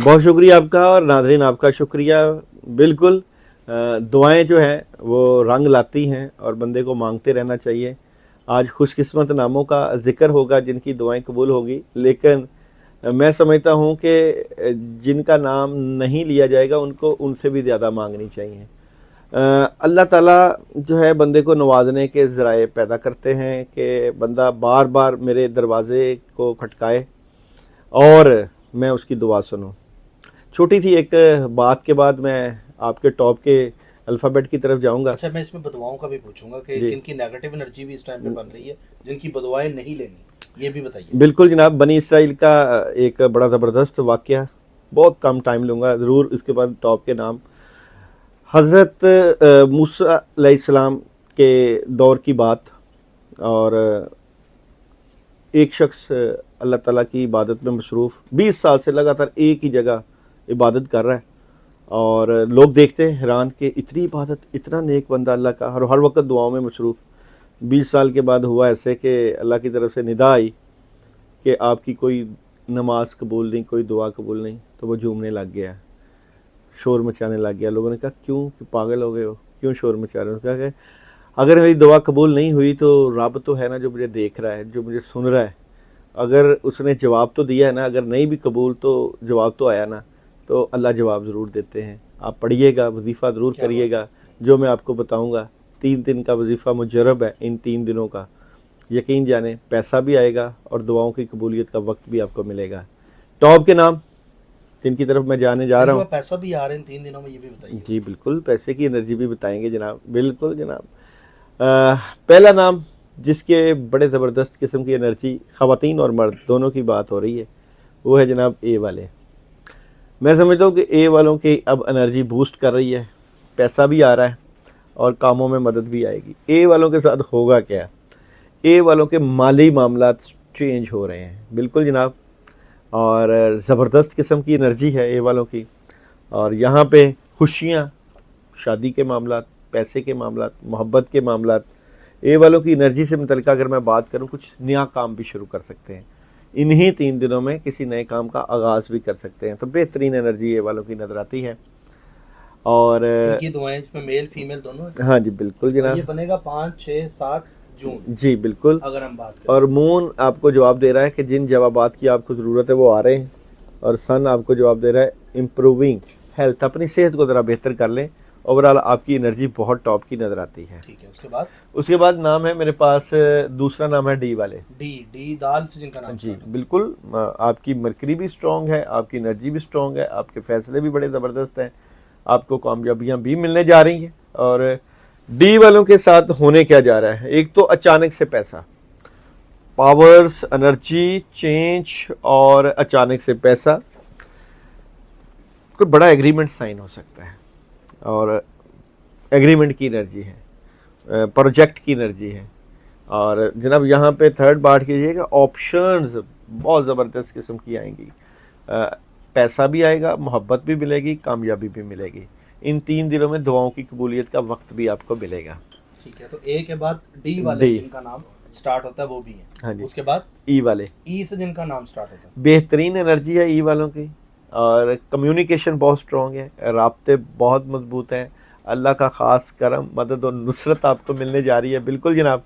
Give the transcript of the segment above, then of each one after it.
बहुत शुक्रिया आपका और नाज़रीन आपका शुक्रिया। बिल्कुल दुआएं जो हैं वो रंग लाती हैं और बंदे को मांगते रहना चाहिए। आज खुशकिस्मत नामों का जिक्र होगा जिनकी दुआएं कबूल होगी, लेकिन मैं समझता हूं कि जिनका नाम नहीं लिया जाएगा उनको उनसे भी ज़्यादा मांगनी चाहिए। अल्लाह ताला जो है बंदे को नवाजने के ज़राए पैदा करते हैं कि बंदा बार बार मेरे दरवाज़े को खटकाए और मैं उसकी दुआ सुनूं। छोटी सी एक बात के बाद मैं आपके टॉप के अल्फ़ाबेट की तरफ जाऊंगा। अच्छा, मैं इसमें बदवाओं का भी पूछूंगा कि जी किनकी नेगेटिव एनर्जी भी इस टाइम पे बन रही है, जिनकी बदवाएं नहीं लेनी, ये भी बताइए। बिल्कुल जनाब, बनी इसराइल का एक बड़ा ज़बरदस्त वाक़या, बहुत कम टाइम लूँगा ज़रूर। इसके बाद टॉप के नाम हज़रत मूसा अलैहिस्सलाम के दौर की बात। और एक शख्स अल्लाह ताला की इबादत में मसरूफ़ 20 साल से लगातार एक ही जगह इबादत कर रहा है और लोग देखते हैं हैरान कि इतनी इबादत, इतना नेक बंदा अल्लाह का, हर वक्त दुआओं में मसरूफ़। 20 साल के बाद हुआ ऐसे कि अल्लाह की तरफ से निदा आई कि आपकी कोई नमाज कबूल नहीं, कोई दुआ कबूल नहीं। तो वो झूमने लग गया, शोर मचाने लग गया। लोगों ने कहा क्यों, कि पागल हो गए हो, क्यों शोर मचा रहे हो? कहा कि अगर मेरी दुआ कबूल नहीं हुई तो रब तो है ना जो मुझे देख रहा है, जो मुझे सुन रहा है। अगर उसने जवाब तो दिया है ना, अगर नहीं भी कबूल तो जवाब तो आया ना, तो अल्लाह जवाब ज़रूर देते हैं। आप पढ़िएगा, वजीफ़ा ज़रूर करिएगा जो मैं आपको बताऊंगा। 3 दिन का वजीफ़ा मुजरब है, इन 3 दिनों का यकीन जाने पैसा भी आएगा और दुआओं की कबूलियत का वक्त भी आपको मिलेगा। टॉप के नाम जिनकी तरफ मैं जाने जा रहा हूँ। पैसा भी आ रहे हैं 3 दिनों में, ये भी बताइए। जी बिल्कुल, पैसे की एनर्जी भी बताएंगे जनाब, बिल्कुल जनाब। पहला नाम जिसके बड़े ज़बरदस्त किस्म की एनर्जी, ख़वातीन और मर्द दोनों की बात हो रही है, वो है जनाब ए वाले। मैं समझता हूँ कि ए वालों की अब एनर्जी बूस्ट कर रही है, पैसा भी आ रहा है और कामों में मदद भी आएगी। ए वालों के साथ होगा क्या? ए वालों के माली मामलात चेंज हो रहे हैं, बिल्कुल जनाब। और ज़बरदस्त किस्म की एनर्जी है ए वालों की। और यहाँ पे खुशियाँ, शादी के मामलात, पैसे के मामलात, मोहब्बत के मामलात, ए वालों की एनर्जी से मुतल्लिक़ अगर मैं बात करूँ, कुछ नया काम भी शुरू कर सकते हैं। इन्हीं 3 दिनों में किसी नए काम का आगाज़ भी कर सकते हैं। तो बेहतरीन एनर्जी ए वालों की नज़र आती है। और इनकी दुआएं इसमें मेल फीमेल दोनों है। हाँ जी बिल्कुल जनाब। ये बनेगा 5, 6, 7 जून जी बिल्कुल। अगर हम बात करें। और मून आपको जवाब दे रहा है कि जिन जवाबात की आपको ज़रूरत है वो आ रहे हैं। और सन आपको जवाब दे रहा है इम्प्रूविंग हेल्थ, अपनी सेहत को ज़रा बेहतर कर लें। ओवरऑल आपकी एनर्जी बहुत टॉप की नज़र आती है। ठीक है, उसके बाद नाम है मेरे पास, दूसरा नाम है डी वाले। डी दाल से जिनका नाम जी बिल्कुल। आपकी मरकरी भी स्ट्रॉन्ग है, आपकी एनर्जी भी स्ट्रॉन्ग है, आपके फैसले भी बड़े ज़बरदस्त हैं, आपको कामयाबियाँ भी मिलने जा रही हैं। और डी वालों के साथ होने क्या जा रहा है, एक तो अचानक से पैसा, पावर्स, एनर्जी, चेंज और अचानक से पैसा। कोई बड़ा एग्रीमेंट साइन हो सकता है और एग्रीमेंट की एनर्जी है, प्रोजेक्ट की एनर्जी है। और जनाब यहाँ पे थर्ड बात कीजिएगा, ऑप्शंस बहुत ज़बरदस्त किस्म की आएंगी। पैसा भी आएगा, मोहब्बत भी मिलेगी, कामयाबी भी मिलेगी। इन 3 दिनों में दुआओं की कबूलियत का वक्त भी आपको मिलेगा। ठीक है, तो ए के बाद डी वाले जिनका नाम स्टार्ट होता है वो भी है। हाँ जी। उसके बाद ई वाले, ई से जिनका नाम स्टार्ट होता है, बेहतरीन एनर्जी है ई वालों की। और कम्युनिकेशन बहुत स्ट्रॉन्ग है, राब्ते बहुत मजबूत हैं। अल्लाह का ख़ास करम, मदद और नुसरत आपको मिलने जा रही है। बिल्कुल जनाब।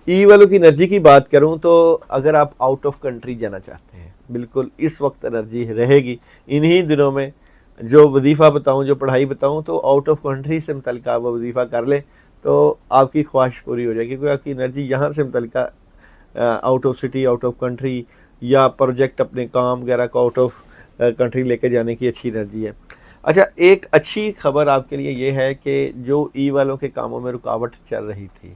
ई वालों की एनर्जी की बात करूं तो अगर आप आउट ऑफ कंट्री जाना चाहते हैं, बिल्कुल इस वक्त एनर्जी रहेगी। इन्हीं दिनों में जो वजीफ़ा बताऊं, जो पढ़ाई बताऊं, तो आउट ऑफ कंट्री से मुतल्लिक़ आप वजीफ़ा कर लें तो आपकी ख्वाहिश पूरी हो जाएगी। क्योंकि आपकी एनर्जी यहाँ से मुतल्लिक़ out of city, out of country या प्रोजेक्ट, अपने काम वगैरह को आउट ऑफ कंट्री लेके जाने की अच्छी एनर्जी है। अच्छा, एक अच्छी खबर आपके लिए ये है कि जो ई वालों के कामों में रुकावट चल रही थी,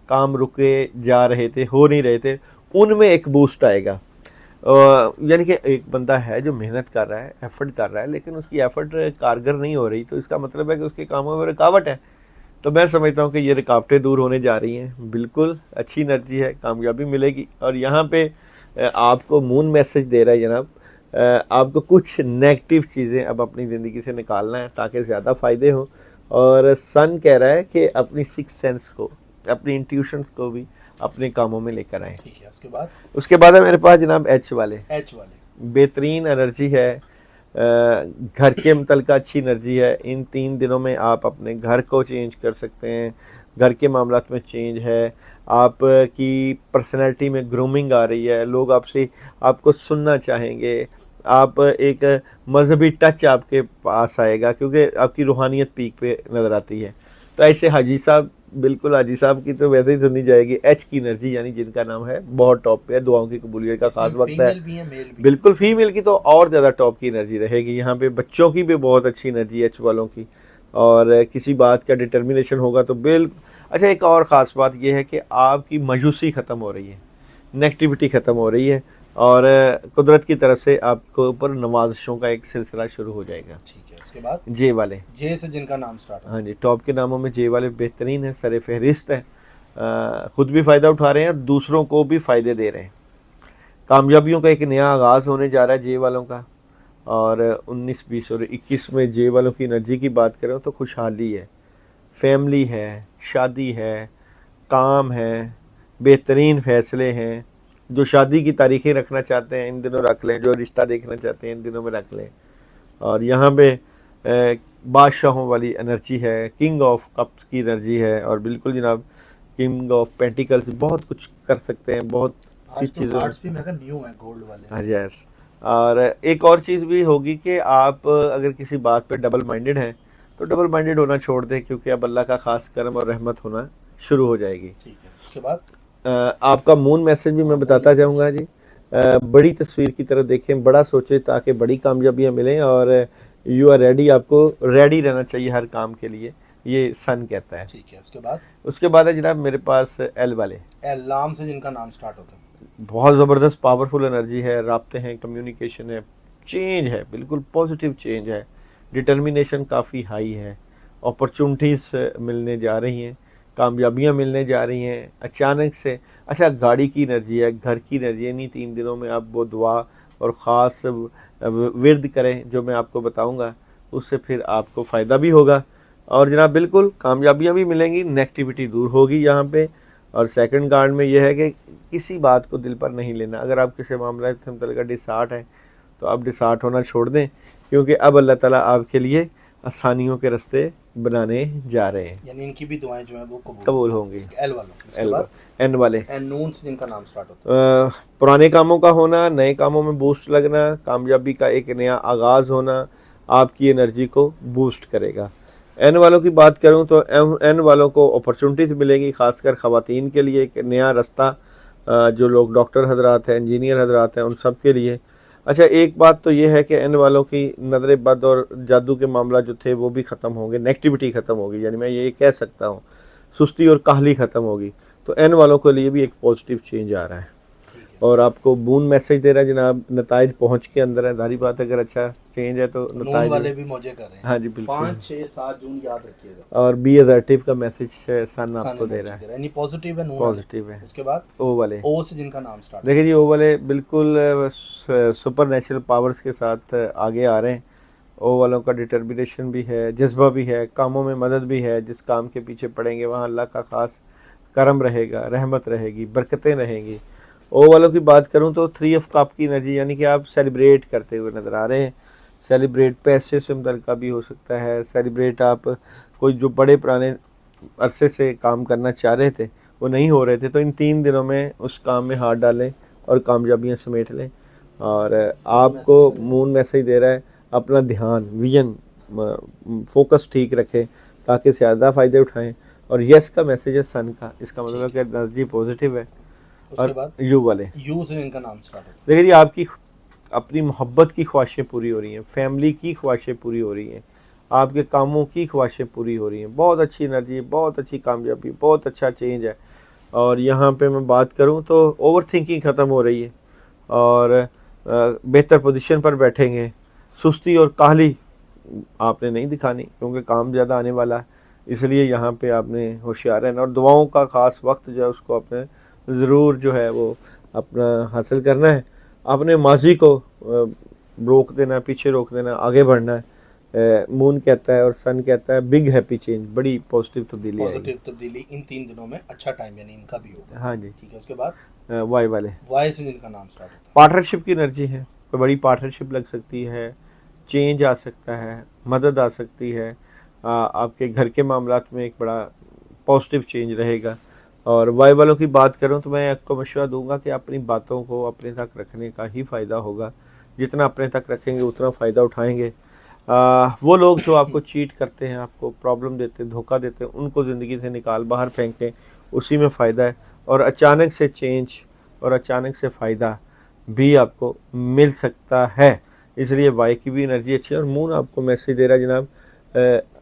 काम रुके जा रहे थे, हो नहीं रहे थे, उनमें एक बूस्ट आएगा। यानी कि एक बंदा है जो मेहनत कर रहा है, एफर्ट कर रहा है, लेकिन उसकी एफर्ट कारगर नहीं हो रही, तो इसका मतलब है कि उसके कामों में रुकावट है। तो मैं समझता हूँ कि ये रुकावटें दूर होने जा रही हैं। बिल्कुल अच्छी एनर्जी है, कामयाबी मिलेगी। और यहाँ पे आपको मून मैसेज दे रहा है जनाब, आपको कुछ नेगेटिव चीज़ें अब अपनी ज़िंदगी से निकालना है ताकि ज़्यादा फ़ायदे हों। और सन कह रहा है कि अपनी सिक्स सेंस को, अपनी इंट्यूशंस को भी अपने कामों में लेकर आए। ठीक है, उसके बाद है मेरे पास जनाब एच वाले। एच वाले बेहतरीन एनर्जी है, घर के मुतल्लिक़ अच्छी एनर्जी है। इन 3 दिनों में आप अपने घर को चेंज कर सकते हैं, घर के मामलात में चेंज है, आप की पर्सनैलिटी में ग्रूमिंग आ रही है, लोग आपसे आपको सुनना चाहेंगे, आप एक मजहबी टच आपके पास आएगा क्योंकि आपकी रूहानियत पीक पे नज़र आती है। तो ऐसे हाजी साहब, बिल्कुल हाजी साहब की तो वैसे ही सुननी जाएगी। एच की एनर्जी यानी जिनका नाम है बहुत टॉप पे है, दुआओं की कबूलियत का खास वक्त है। फीमेल भी है, मेल भी है। बिल्कुल फीमेल की तो और ज़्यादा टॉप की एनर्जी रहेगी। यहाँ पे बच्चों की भी बहुत अच्छी एनर्जी है एच वालों की, और किसी बात का डिटर्मिनेशन होगा तो बिल्कुल। अच्छा, एक और ख़ास बात यह है कि आपकी मायूसी ख़त्म हो रही है, नेगेटिविटी ख़त्म हो रही है, और कुदरत की तरफ से आपके ऊपर नवाजिशों का एक सिलसिला शुरू हो जाएगा। ठीक है, उसके बाद जे वाले, जे से जिनका नाम स्टार्ट हो। हाँ जी, टॉप के नामों में जे वाले बेहतरीन है, सर फहरिस्त है, ख़ुद भी फ़ायदा उठा रहे हैं और दूसरों को भी फ़ायदे दे रहे हैं। कामयाबियों का एक नया आगाज़ होने जा रहा है जे वालों का। और 19, 20 और 21 में जे वालों की एनर्जी की बात करें तो खुशहाली है, फैमिली है, शादी है, काम है, बेहतरीन फ़ैसले हैं। जो शादी की तारीखें रखना चाहते हैं इन दिनों रख लें, जो रिश्ता देखना चाहते हैं इन दिनों में रख लें। और यहाँ पे बादशाहों वाली एनर्जी है, किंग ऑफ कप्स की एनर्जी है, और बिल्कुल जनाब किंग ऑफ पेंटिकल्स, बहुत कुछ कर सकते हैं, बहुत सी आज तो चीज़ों। कार्ड्स भी मेरा न्यू है, गोल्ड वाले। हाँ, यस। और एक और चीज़ भी होगी कि आप अगर किसी बात पे डबल माइंडेड हैं तो डबल माइंडेड होना छोड़ दें, क्योंकि अब अल्लाह का खास करम और रहमत होना शुरू हो जाएगी। ठीक है, उसके बाद आपका मून मैसेज भी मैं बताता जाऊंगा जी। बड़ी तस्वीर की तरफ देखें, बड़ा सोचें ताकि बड़ी कामयाबियां मिलें, और यू आर रेडी, आपको रेडी रहना चाहिए हर काम के लिए, ये सन कहता है। ठीक है, उसके बाद है जनाब मेरे पास एल वाले, एलाम से जिनका नाम स्टार्ट होता है। बहुत ज़बरदस्त पावरफुल एनर्जी है, राब्ते हैं, कम्युनिकेशन है, चेंज है, बिल्कुल पॉजिटिव चेंज है, डिटर्मिनेशन काफ़ी हाई है, अपॉर्चुनिटीज़ मिलने जा रही हैं, कामयाबियां मिलने जा रही हैं अचानक से। अच्छा, गाड़ी की एनर्जी है, घर की एनर्जी है। इन्हीं 3 दिनों में आप वो दुआ और ख़ास विर्द करें जो मैं आपको बताऊंगा, उससे फिर आपको फ़ायदा भी होगा, और जनाब बिल्कुल कामयाबियां भी मिलेंगी, नेगेटिविटी दूर होगी यहाँ पे। और सेकंड गार्ड में यह है कि किसी बात को दिल पर नहीं लेना। अगर आप किसी मामला से मुतल्लिक़ डिसहार्ट है तो आप डिसहार्ट होना छोड़ दें, क्योंकि अब अल्लाह ताला आपके लिए आसानियों के रास्ते बनाने जा रहे हैं, यानी इनकी भी दुआएं जो हैं वो कबूल होंगी। एल वालों, उसके एल बाद एन वाले, एन नून से जिनका नाम स्टार्ट होता है। पुराने कामों का होना, नए कामों में बूस्ट लगना, कामयाबी का एक नया आगाज़ होना आपकी एनर्जी को बूस्ट करेगा। एन वालों की बात करूं तो एन वालों को अपॉर्चुनिटीज़ मिलेंगी, खासकर ख़वातीन के लिए एक नया रास्ता, जो लोग डॉक्टर हजरात हैं, इंजीनियर हजरात हैं, उन सब के लिए। अच्छा, एक बात तो ये है कि एन वालों की नज़र बद और जादू के मामला जो थे वो भी ख़त्म होंगे, नेगेटिविटी ख़त्म होगी, यानी मैं ये कह सकता हूँ सुस्ती और काहली ख़त्म होगी। तो एन वालों के लिए भी एक पॉजिटिव चेंज आ रहा है, और आपको बून मैसेज दे रहा है जनाब, नताइज पहुंच के अंदर है। जारी बात है, अगर अच्छा चेंज है तो नून वाले भी मौजे कर रहे हैं। हाँ जी, बिल्कुल। 5, 6, 7 जून याद रखिएगा। और बी असर्टिव का मैसेज सन आपको दे रहा है, यानी पॉजिटिव है, नून पॉजिटिव है। उसके बाद ओ वाले, ओ से जिनका नाम स्टार्ट, देखिए जी, ओ वाले बिल्कुल सुपर नेचुरल पावर्स के साथ आगे आ रहे हैं। ओ वालों का डिटर्मिनेशन भी है, जज्बा भी है, कामों में मदद भी है। जिस काम के पीछे पड़ेंगे वहाँ अल्लाह का खास करम रहेगा, रहमत रहेगी, बरकतें रहेंगी। ओ वालों की बात करूं तो 3 ऑफ कप की एनर्जी, यानी कि आप सेलिब्रेट करते हुए नज़र आ रहे हैं। सेलिब्रेट पैसे से मुतल्लिक़ का भी हो सकता है, सेलिब्रेट आप कोई जो बड़े पुराने अरसे से काम करना चाह रहे थे वो नहीं हो रहे थे, तो इन 3 दिनों में उस काम में हाथ डालें और कामयाबियां समेट लें। और आपको मून मैसेज दे रहा है, अपना ध्यान, विजन, फोकस ठीक रखें ताकि ज़्यादा फ़ायदे उठाएं। और यस का मैसेज है सन का, इसका मतलब है कि एनर्जी पॉजिटिव है। उसके बाद यू वाले, यू से जिनका नाम स्टार्ट होता है। देखिए जी, आपकी अपनी मोहब्बत की ख्वाहिशें पूरी हो रही हैं, फैमिली की ख्वाहिशें पूरी हो रही हैं, आपके कामों की ख्वाहिशें पूरी हो रही हैं। बहुत अच्छी एनर्जी, बहुत अच्छी कामयाबी, बहुत अच्छा चेंज है। और यहाँ पे मैं बात करूँ तो ओवर थिंकिंग ख़त्म हो रही है, और बेहतर पोजीशन पर बैठेंगे। सुस्ती और काहली आपने नहीं दिखानी, क्योंकि काम ज़्यादा आने वाला है, इसलिए यहाँ पे आपने होशियार रहना। और दुआओं का ख़ास वक्त जो है उसको आपने ज़रूर जो है वो अपना हासिल करना है। अपने माजी को रोक देना, पीछे रोक देना, आगे बढ़ना है। मून कहता है और सन कहता है बिग हैप्पी चेंज, बड़ी पॉजिटिव तब्दीली आएगी। पॉजिटिव तब्दीली इन 3 दिनों में, अच्छा टाइम यानी इनका भी होगा। हाँ जी, ठीक है, उसके बाद वाई वाले, वाई से जिनका नाम स्टार्ट होता है। पार्टनरशिप की एनर्जी है, कोई बड़ी पार्टनरशिप लग सकती है, चेंज आ सकता है, मदद आ सकती है, आपके घर के मामलात में एक बड़ा पॉजिटिव चेंज रहेगा। और वाई वालों की बात करूं तो मैं आपको मशवरा दूंगा कि अपनी बातों को अपने तक रखने का ही फ़ायदा होगा। जितना अपने तक रखेंगे उतना फ़ायदा उठाएंगे। वो लोग जो आपको चीट करते हैं, आपको प्रॉब्लम देते हैं, धोखा देते हैं, उनको ज़िंदगी से निकाल बाहर फेंकें, उसी में फ़ायदा है। और अचानक से चेंज और अचानक से फ़ायदा भी आपको मिल सकता है। इसलिए वाई की भी एनर्जी अच्छी है। और मून आपको मैसेज दे रहा है जनाब,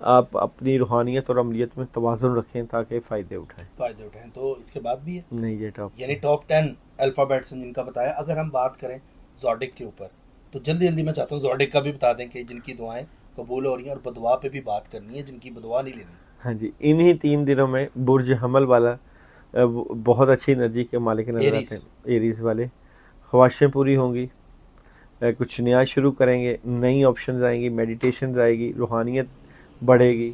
आप अपनी रूहानियत और अमलियत में तवाज़ुन रखें ताकि फ़ायदे उठाएं। तो इसके बाद भी है नहीं, ये टॉप यानी टॉप 10 अल्फाबेट्स जिनका बताया। अगर हम बात करें ज़ोडिक के ऊपर तो जल्दी जल्दी मैं चाहता हूँ ज़ोडिक का भी बता दें कि जिनकी दुआएं कबूल हो रही हैं, और बदुआ पे भी बात करनी है जिनकी बदुआ नहीं लेनी। हाँ जी, इन्हीं 3 दिनों में बुर्ज हमल वाला बहुत अच्छी एनर्जी के मालिक नजर आते हैं। एरीज वाले ख्वाहिशें पूरी होंगी, कुछ नया शुरू करेंगे, नई ऑप्शंस आएंगी, मेडिटेशन आएगी, रूहानियत बढ़ेगी,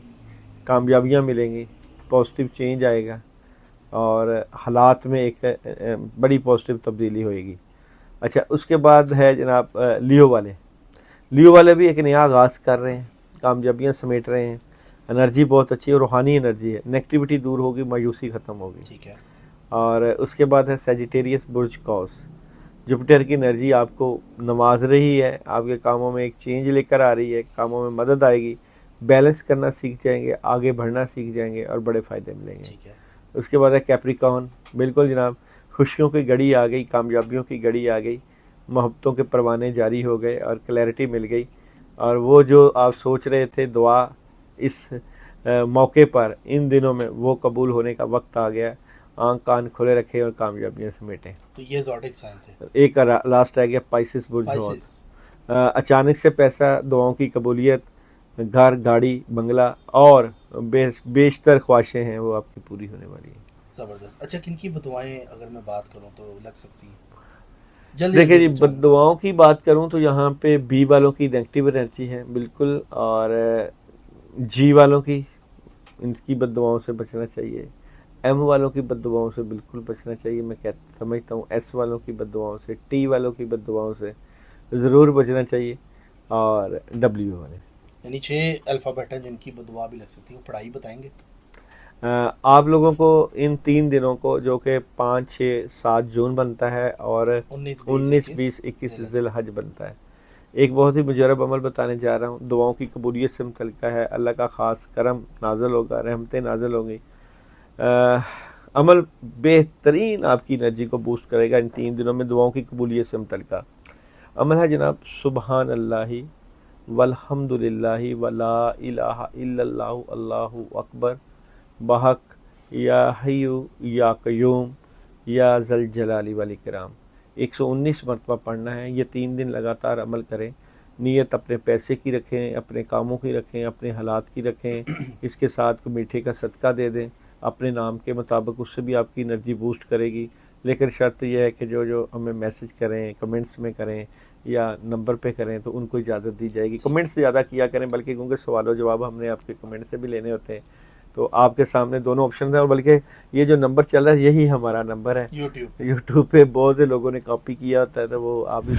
कामयाबियाँ मिलेंगी, पॉजिटिव चेंज आएगा और हालात में एक बड़ी पॉजिटिव तब्दीली होएगी। अच्छा, उसके बाद है जनाब लियो वाले। लियो वाले भी एक नया आगाज़ कर रहे हैं, कामयाबियाँ समेट रहे हैं, एनर्जी बहुत अच्छी है, रूहानी एनर्जी है, नेगेटिविटी दूर होगी, मायूसी ख़त्म होगी। ठीक है। और उसके बाद है सेजिटेरियस बुर्ज कॉस। जुपिटर की एनर्जी आपको नवाज रही है, आपके कामों में एक चेंज लेकर आ रही है, कामों में मदद आएगी, बैलेंस करना सीख जाएंगे, आगे बढ़ना सीख जाएंगे और बड़े फ़ायदे मिलेंगे। ठीक है। उसके बाद है कैप्रिकॉर्न। बिल्कुल जनाब, खुशियों की घड़ी आ गई, कामयाबियों की घड़ी आ गई, मोहब्बतों के परवाने जारी हो गए और क्लैरिटी मिल गई। और वो जो आप सोच रहे थे दुआ, इस मौके पर इन दिनों में वो कबूल होने का वक्त आ गया। आंख कान खुले रखें और कामयाबियाँ समेटें। तो ये ज़ोडिक साइन थे। एक लास्ट आ गया पाइसिस बुर्ज हौत। अचानक से पैसा, दुआओं की कबूलियत, घर, गाड़ी, बंगला और बेशतर ख्वाहिशें हैं वो आपकी पूरी होने वाली है। ज़बरदस्त। अच्छा, किन की बदुआएं अगर मैं बात करूं तो लग सकती हैं? देखिए जी, बददुआओं की बात करूं तो यहाँ पे बी वालों की नेगेटिव एनर्जी है बिल्कुल, और जी वालों की, इनकी बददुआओं से बचना चाहिए। एम वालों की बददुआओं से बिल्कुल बचना चाहिए। मैं समझता हूँ एस वालों की बददुआओं से, टी वालों की बददुआओं से ज़रूर बचना चाहिए, और डब्ल्यू वाले। यानी 6 अल्फ़ाबेट हैं जिनकी बदुआ भी लग सकती है। वो पढ़ाई बताएंगे? आप लोगों को इन 3 दिनों को, जो कि 5, 6, 7 जून बनता है और 19, 20, 21 ज़िलहज बनता है, एक बहुत ही मुजरब अमल बताने जा रहा हूँ। दुआओं की कबूलियत से मुतल्लिक़ है। अल्लाह का ख़ास करम नाज़िल होगा, रहमतें नाज़िल होंगी। अमल बेहतरीन आपकी एनर्जी को बूस्ट करेगा इन 3 दिनों में। दुआओं की कबूलियत से मुतल्लिक़ अमल है जनाब, सुबहान अल्लाहि वल्हम्दुलिल्लाहि वला इलाहा इल्लल्लाहु अल्लाहु अकबर बहक या हय्यु या कय्यूम या ज़ल जलाली वल इकराम। 119 मरतबा पढ़ना है। ये 3 दिन लगातार अमल करें। नीयत अपने पैसे की रखें, अपने कामों की रखें, अपने हालात की रखें। इसके साथ मीठे का सदका दे दें अपने नाम के मुताबिक, उससे भी आपकी एनर्जी बूस्ट करेगी। लेकिन शर्त यह है कि जो हमें मैसेज करें, कमेंट्स में करें या नंबर पे करें तो उनको इजाज़त दी जाएगी। कमेंट्स ज़्यादा किया करें, बल्कि क्योंकि सवाल जवाब हमने आपके कमेंट से भी लेने होते हैं। तो आपके सामने दोनों ऑप्शन हैं, और बल्कि ये जो नंबर चल रहा है यही हमारा नंबर है। यूट्यूब पे बहुत से लोगों ने कॉपी किया होता है, तो वो आप भी